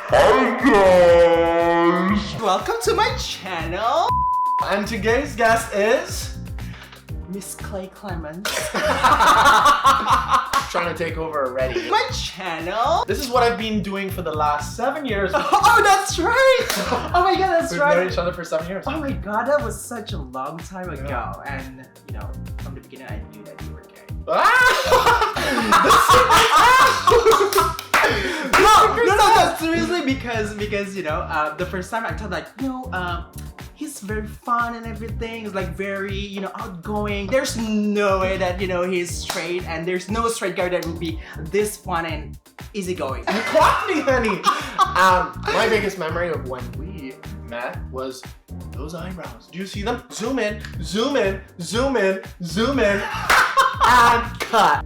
Hi guys! Welcome to my channel! And today's guest is... Miss Kley Klemens. Trying to take over already. My channel? This is what I've been doing for the last 7 years. Oh, that's right! Oh my god, that's We've right! known each other for 7 years. Oh my god, that was such a long time ago. And, you know, from the beginning I knew that you were gay. No, seriously, because you know, the first time I thought like, he's very fun and everything. He's like very, you know, outgoing. There's no way that, you know, he's straight, and there's no straight guy that would be this fun and easygoing. You caught me, honey! My biggest memory of when we met was those eyebrows. Do you see them? Zoom in, zoom in, zoom in, zoom in, and cut.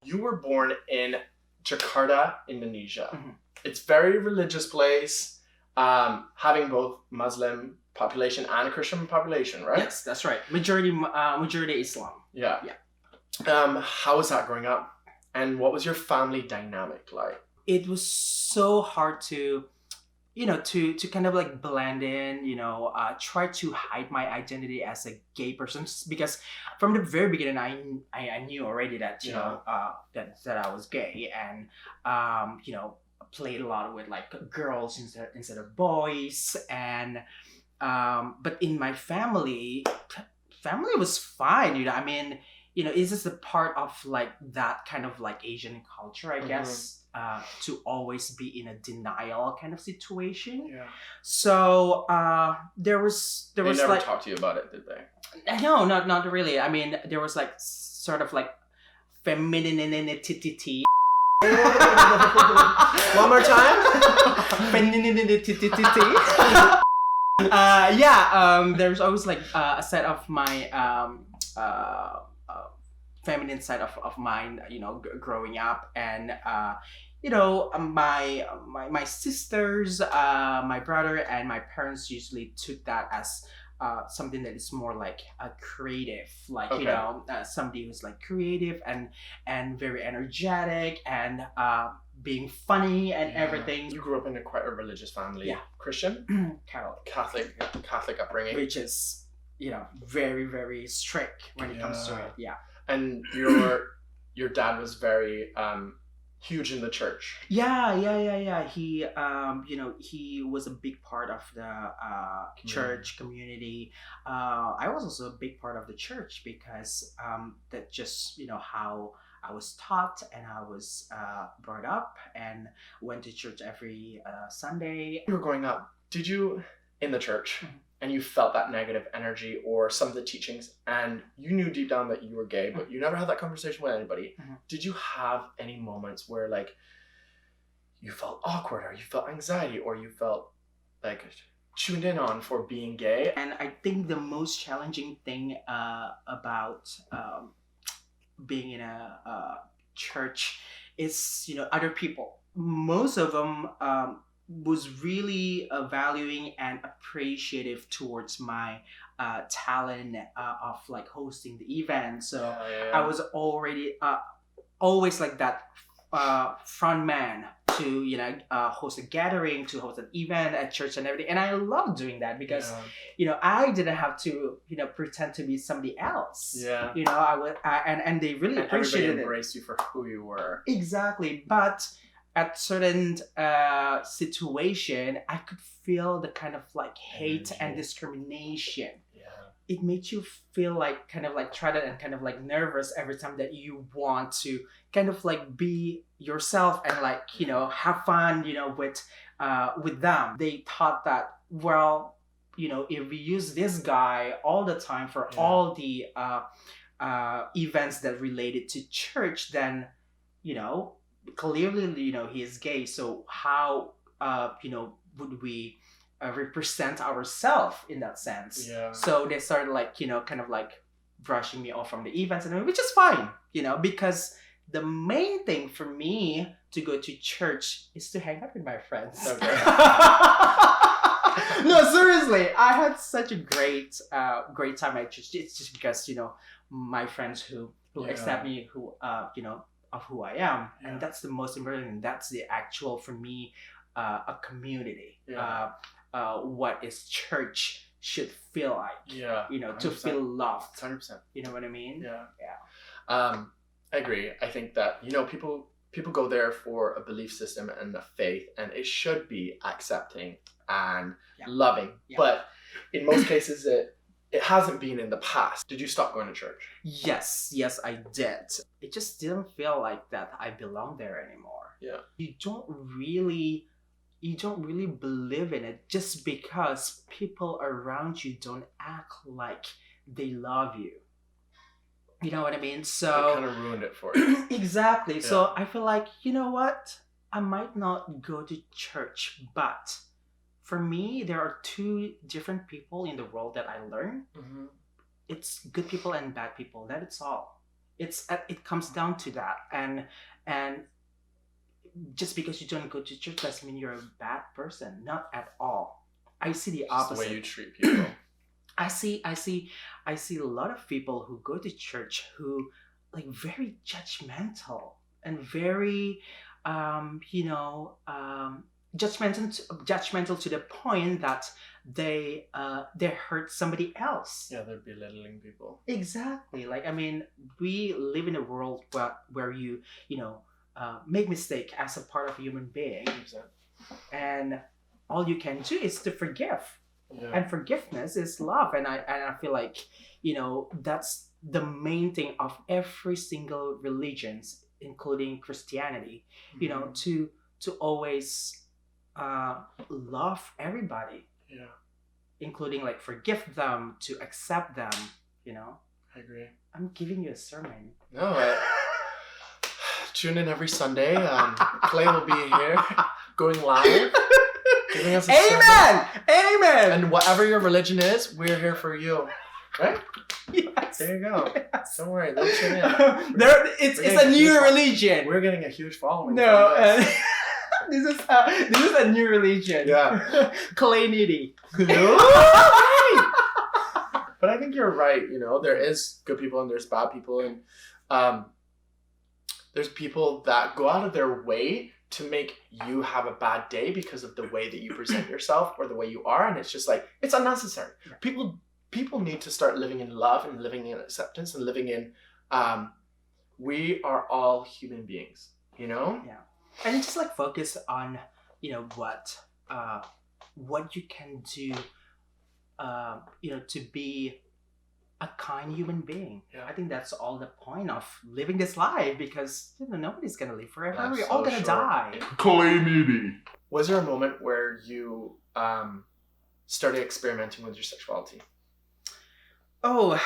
You were born in Jakarta, Indonesia. Mm-hmm. It's a very religious place, having both Muslim population and a Christian population, right? Yes, that's right. Majority Islam. Yeah. How was that growing up? And what was your family dynamic like? It was so hard to, you know, to kind of like blend in, you know, try to hide my identity as a gay person, because from the very beginning I knew already that, you know, that I was gay, and you know, played a lot with like girls instead of boys, and but in my family was fine, you know. I mean, you know, it's just a part of like that kind of like Asian culture, I guess, to always be in a denial kind of situation. Yeah. So there was They never like, talked to you about it, did they? no, not really. I mean, there was like sort of like femininity. One more time. Femininity. There's always like a side of my feminine side of mine, you know, growing up, and you know, my sisters, my brother, and my parents usually took that as something that is more like a creative, like, Okay. you know, somebody who's like creative and very energetic and being funny and everything. You grew up in quite a religious family. Yeah. Christian? Catholic, Catholic upbringing. which is, you know, very, very strict when it comes to it. Yeah. And your dad was very huge in the church. Yeah. He, you know, he was a big part of the church community. I was also a big part of the church because that just, you know, how I was taught and I was brought up, and went to church every Sunday. You were growing up, did you, in the church, Mhm. and you felt that negative energy or some of the teachings, and you knew deep down that you were gay, but you never had that conversation with anybody. Mhm. Did you have any moments where like you felt awkward, or you felt anxiety, or you felt like tuned in on for being gay? And I think the most challenging thing about being in a church is, you know, other people. Most of them was really valuing and appreciative towards my talent of like hosting the event. So I was already always like that front man to, you know, host a gathering, to host an event at church and everything. And I love doing that because, you know, I didn't have to, you know, pretend to be somebody else. Yeah. You know, I would, and they really And appreciated everybody it. embraced you for who you were. Exactly. But at certain situation, I could feel the kind of like hate and Energy. discrimination. Yeah. It made you feel like kind of like threatened and kind of like nervous every time that you want to kind of like be yourself and like, you know, have fun, you know, with them. They thought that, well, you know, if we use this guy all the time for all the events that related to church, then, you know, clearly, you know, he is gay. So how, you know, would we represent ourselves in that sense? Yeah. So they started like, you know, kind of like brushing me off from the events, and which is fine, you know, because the main thing for me to go to church is to hang out with my friends. Okay. No, seriously, I had such a great time at church. It's just because, my friends who accept me, who of who I am, and that's the most important. And that's the actual, for me, a community. Yeah. What is church should feel like. Yeah. To feel loved. 100%. You know what I mean? Yeah. Yeah. I agree. I think that people go there for a belief system and a faith, and it should be accepting and loving. Yeah. But in most cases, it hasn't been in the past. Did you stop going to church? Yes, I did. It just didn't feel like that I belong there anymore. Yeah. You don't really believe in it just because people around you don't act like they love you. You know what I mean? So It kind of ruined it for you. exactly. Yeah. So I feel like, you know what? I might not go to church, but for me, there are two different people in the world that I learn. Mm-hmm. It's good people and bad people. That it's all. It comes down to that. And just because you don't go to church doesn't mean you're a bad person. Not at all. I see the opposite. It's the way you treat people. I see a lot of people who go to church who like very judgmental and very judgmental to the point that they hurt somebody else. Yeah, they're belittling people. Exactly. Like, I mean, we live in a world where you make mistake as a part of a human being, 100%. and all you can do is to forgive. Yeah. And forgiveness is love, and I feel like that's the main thing of every single religions, including Christianity. Mm-hmm. To always love everybody. Yeah. Including like forgive them, to accept them. I agree. I'm giving you a sermon. No, tune in every Sunday. Kley will be here, going live, giving us a sermon. Amen. And whatever your religion is, we're here for you. Right? Yes. There you go. Yes. Don't worry, they'll tune in. It's a new religion. We're getting a huge following. No, from this. this is a new religion. Yeah. Kley Nitty. But I think you're right. There is good people and there's bad people, and there's people that go out of their way to make you have a bad day because of the way that you present yourself or the way you are, and it's just like, it's unnecessary. Yeah. People need to start living in love and living in acceptance and living in we are all human beings, Yeah. And just like focus on what you can do to be a kind human being. Yeah. I think that's all the point of living this life, because nobody's gonna live forever. That's We're all so gonna short. die. Was there a moment where you started experimenting with your sexuality? Oh,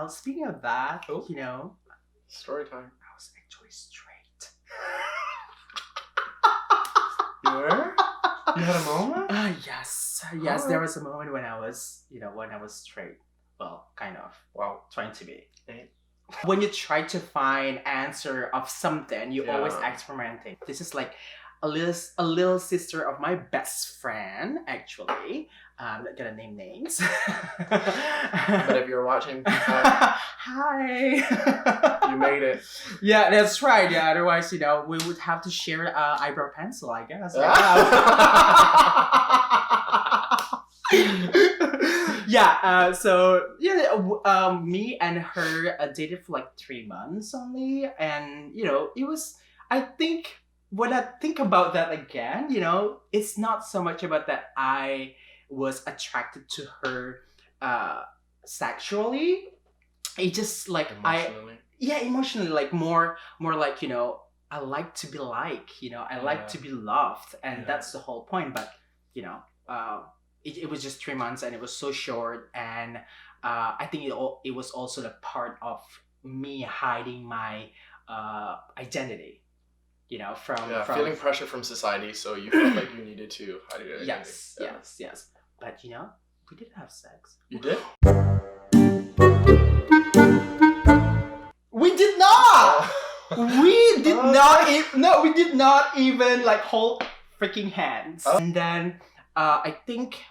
speaking of that, Story time. I was actually straight. You were? You had a moment? Yes. Alright. There was a moment when I was, when I was straight. Well, kind of. Wow. Trying to be. Right. When you try to find answer of something, you always Yeah. experimenting. This is like a little sister of my best friend, actually. I'm not gonna name names. But if you're watching, hi. you made it. Yeah, that's right. Yeah, otherwise, we would have to share eyebrow pencil, I guess. Yeah. Me and her dated for like 3 months only, and it was. I think when I think about that again, it's not so much about that I was attracted to her sexually. It just like Emotionally. emotionally, like more like I like to be I like to be loved, and that's the whole point. But it was just 3 months, and it was so short, and I think it was also the part of me hiding my identity, from feeling pressure from society, so you felt like you needed to hide your identity. Yes. But we didn't have sex. You did? We did not. We did not no, we did not even like hold freaking hands. And then I think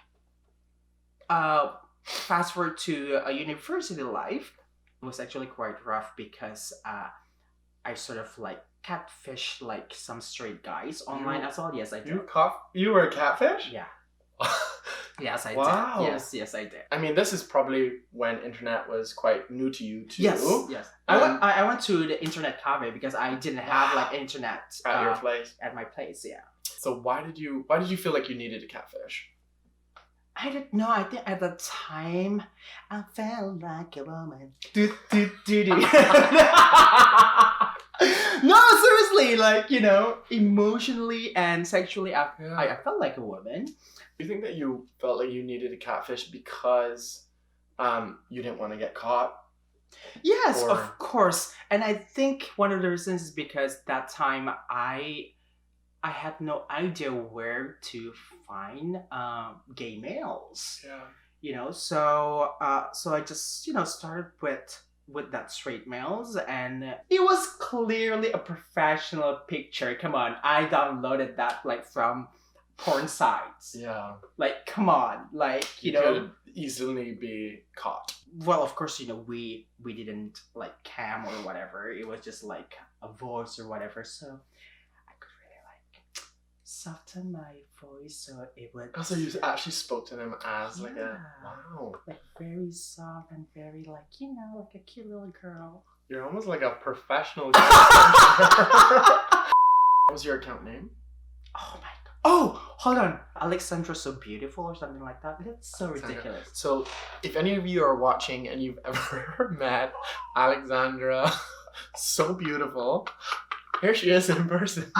fast forward to a university life, it was actually quite rough because I sort of like catfish like some straight guys online as well. Yes, I did. You were a catfish? Yeah. Yes, I Wow. did. Yes, I did. I mean, this is probably when internet was quite new to you too. Yes. I went to the internet cafe because I didn't have like internet At your place. At my place, yeah. So why did you feel like you needed a catfish? I didn't know. I think at the time I felt like a woman. No, seriously, like, you know, emotionally and sexually, I felt like a woman. Do you think that you felt like you needed a catfish because you didn't want to get caught? Yes, of course. And I think one of the reasons is because that time I had no idea where to find gay males. Yeah. You know, so I just, you know, started with that straight males, and it was clearly a professional picture. Come on, I downloaded that like from porn sites. Yeah. Like, come on, like, you know, could easily be caught. Well, of course, you know, we didn't like cam or whatever. It was just like a voice or whatever. So I could really like soften my voice so it would. Oh, so you actually spoke to them as like a like very soft and very like, you know, like a cute little girl. You're almost like a professional. What was your account name? Oh my god. Oh, hold on. Alexandra So Beautiful or something like that. That's so ridiculous. So if any of you are watching and you've ever met Alexandra So Beautiful, here she is in person.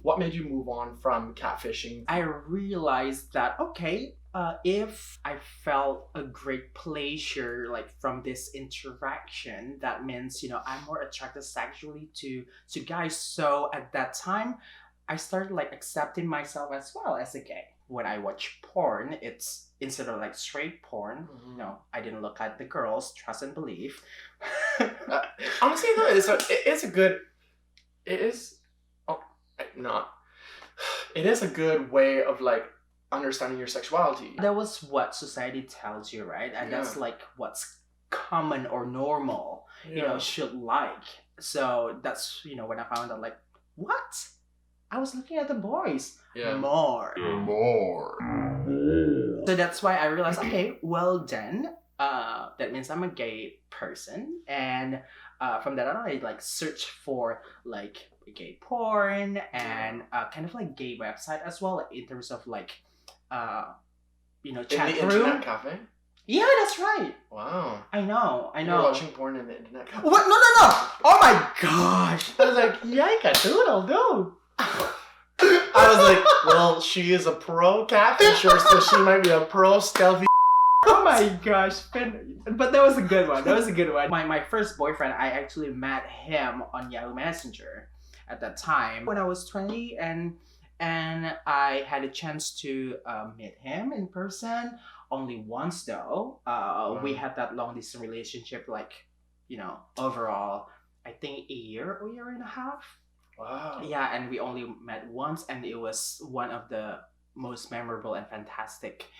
What made you move on from catfishing? I realized that, okay, if I felt a great pleasure like from this interaction, that means, you know, I'm more attracted sexually to guys. So at that time, I started like accepting myself as well as a gay. When I watch porn, it's instead of like straight porn, you know, I didn't look at the girls, trust and believe. Honestly, though, it is a good way of like understanding your sexuality. That was what society tells you, right? And that's like what's common or normal, you know, should like. So that's, you know, when I found out like, what? I was looking at the boys more. So that's why I realized, okay, well then, that means I'm a gay person, and from that on, I like search for like gay porn and kind of like gay website as well, like, in terms of like, you know, chat in the room. internet cafe. Yeah, that's right. Wow. I know. You're watching porn in the internet cafe. What? No! Oh my gosh! I was like, yikes, dude. I was like, well, she is a pro catfisher, so she might be a pro stealthy. Oh my gosh, but that was a good one. My first boyfriend, I actually met him on Yahoo Messenger at that time when I was 20, and I had a chance to meet him in person only once though. We had that long distance relationship, like, you know, overall, I think a year and a half. Wow. Yeah, and we only met once, and it was one of the most memorable and fantastic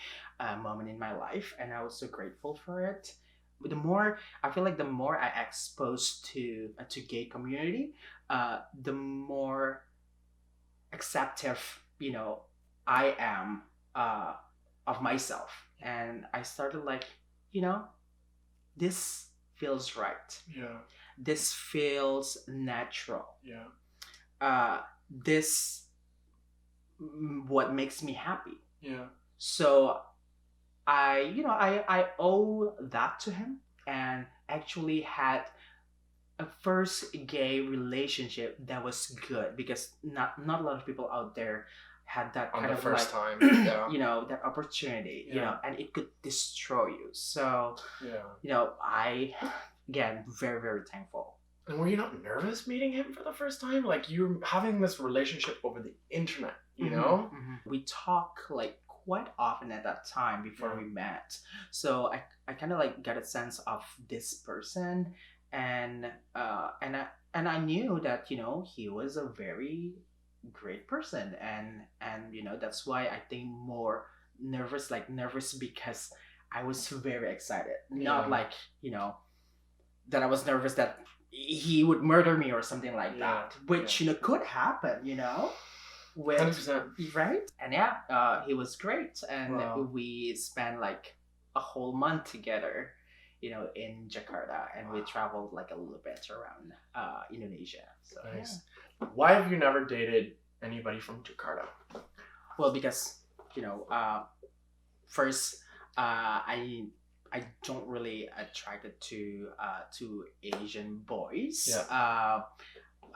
moment in my life, and I was so grateful for it. But the more I exposed to gay community, the more acceptive, you know, I am of myself, and I started like, you know, this feels right. Yeah. This feels natural. Yeah. This what makes me happy. Yeah. So I owe that to him, and actually had a first gay relationship that was good, because not a lot of people out there had that on kind the of first like, time. Yeah. you know, that opportunity, you know, and it could destroy you. So you know, I again very, very thankful. And were you not nervous meeting him for the first time? Like, you're having this relationship over the internet, you know? We talk like quite often at that time before we met. So I kind of like got a sense of this person, and I knew that, he was a very great person, and that's why I think more nervous because I was very excited, not Yeah. like, that I was nervous that he would murder me or something like Yeah. that, which could happen, with 100%. right. And he was great, and Wow. we spent like a whole month together, in Jakarta, and we traveled like a little bit around Indonesia. So Nice. Why have you never dated anybody from Jakarta? well, because first, I don't really attracted to Asian boys. Yeah.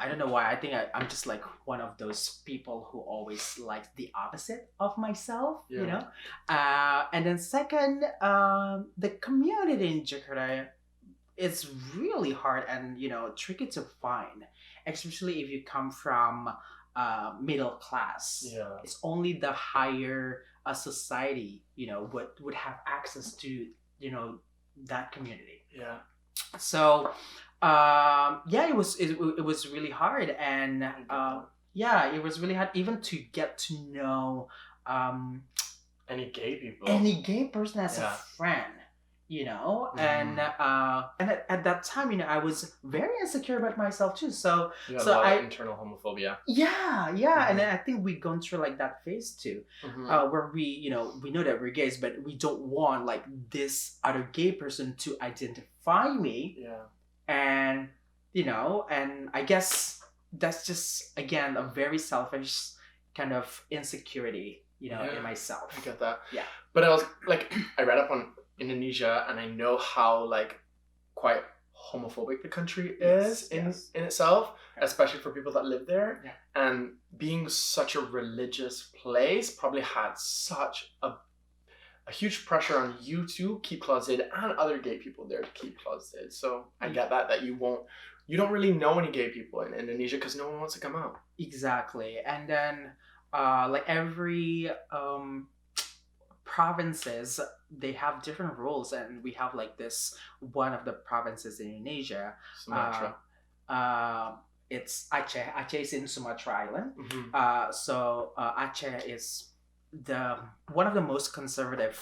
I don't know why. I think I'm just like one of those people who always likes the opposite of myself, Yeah. And then second, the community in Jakarta is really hard and tricky to find, especially if you come from middle class. Yeah. It's only the higher society, would have access to that community. Yeah. So it was really hard, and it was really hard even to get to know Any gay people? any gay person as a Yeah. friend, and at that time, I was very insecure about myself too. So You had so a lot I of internal homophobia. yeah, Mhm. and then I think we've gone through like that phase too, where we know that we're gays, but we don't want like this other gay person to identify me, Yeah. and and I guess that's just again a very selfish kind of insecurity, Yeah. in myself. I get that. Yeah. But I was like, I read up on Indonesia, and I know how like quite homophobic the country is in itself, especially for people that live there. Yeah. And being such a religious place probably had such a huge pressure on you to keep closeted and other gay people there to keep closeted. So I get that you don't really know any gay people in Indonesia because no one wants to come out. Exactly. And then like every provinces, they have different rules, and we have like this one of the provinces in Indonesia, Sumatra. it's Aceh. Aceh is in Sumatra Island. Mhm. So Aceh is the one of the most conservative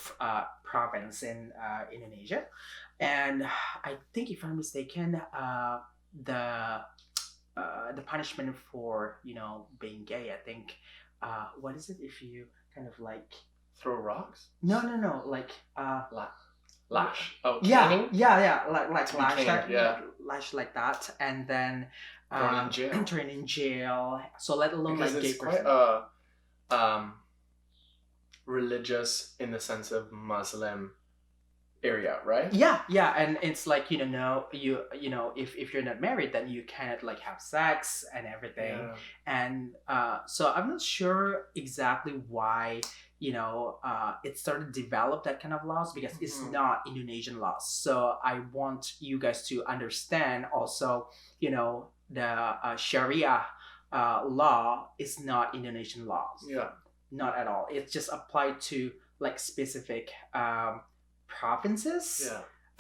province in Indonesia, and I think if I'm mistaken, the punishment for being gay, I think, what is it if you kind of like Throw rocks? no like Lash. Oh, yeah caning? like To be lash caned, that, yeah. lash like that, and then Thrown in jail. thrown in jail. So let alone Because like gay it's quite person. religious in the sense of Muslim area, right? Yeah, and it's like if you're not married, then you cannot like have sex and everything. Yeah. And so I'm not sure exactly why it started to develop that kind of laws, because it's Mhm. not Indonesian laws. So I want you guys to understand also, the Sharia law is not Indonesian laws. Yeah. Not at all. It's just applied to like specific provinces.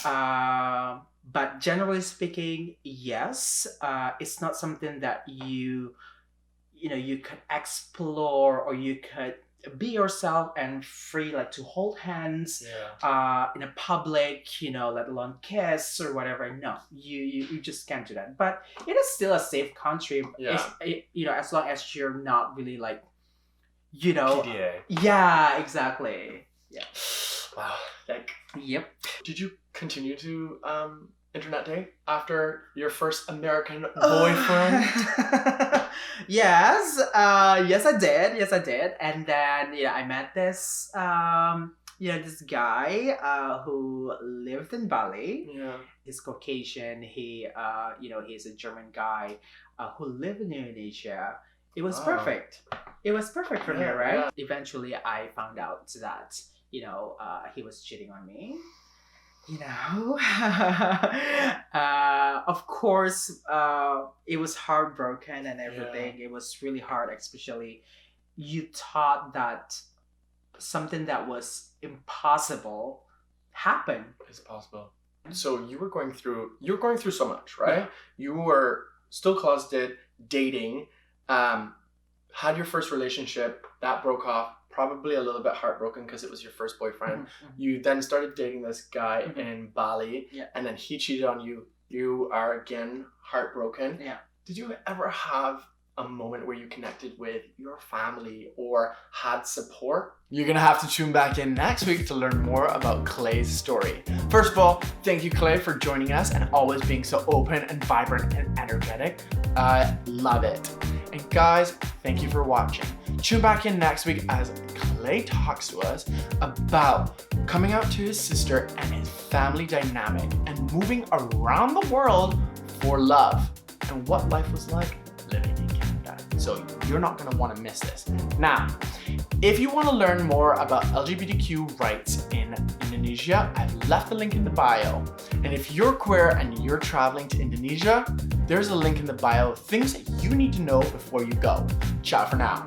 Yeah. But generally speaking, yes, it's not something that you could explore, or you could be yourself and free like to hold hands Yeah. in a public, let alone kiss or whatever. No, you just can't do that. But it is still a safe country. Yeah. As long as you're not really like PDA. yeah, exactly. Yeah. Wow. Like, Yep. did you continue to internet date after your first American boyfriend? Yes, yes I did, and then I met this this guy who lived in Bali. Yeah. He's Caucasian. He's a German guy who lived in Indonesia. It was Wow. perfect. It was perfect for me, Yeah, right? yeah. Eventually, I found out that he was cheating on me. Of course, it was heartbroken and everything. It was really hard, especially you thought that something that was impossible happened. It's possible. So you were going through so much, right? You were still closeted, dating, had your first relationship, that broke off, probably a little bit heartbroken because it was your first boyfriend. You then started dating this guy in Bali, and then he cheated on you. You are again heartbroken. Yeah. Did you ever have a moment where you connected with your family or had support? You're gonna have to tune back in next week to learn more about Kley's story. First of all, thank you, Kley, for joining us and always being so open and vibrant and energetic. I love it. And guys, thank you for watching. Tune back in next week as Kley talks to us about coming out to his sister and his family dynamic and moving around the world for love and what life was like living in Canada. So you're not going to want to miss this. Now, if you want to learn more about LGBTQ rights in Indonesia, I've left the link in the bio. And if you're queer and you're traveling to Indonesia, there's a link in the bio, things that you need to know before you go. Ciao for now.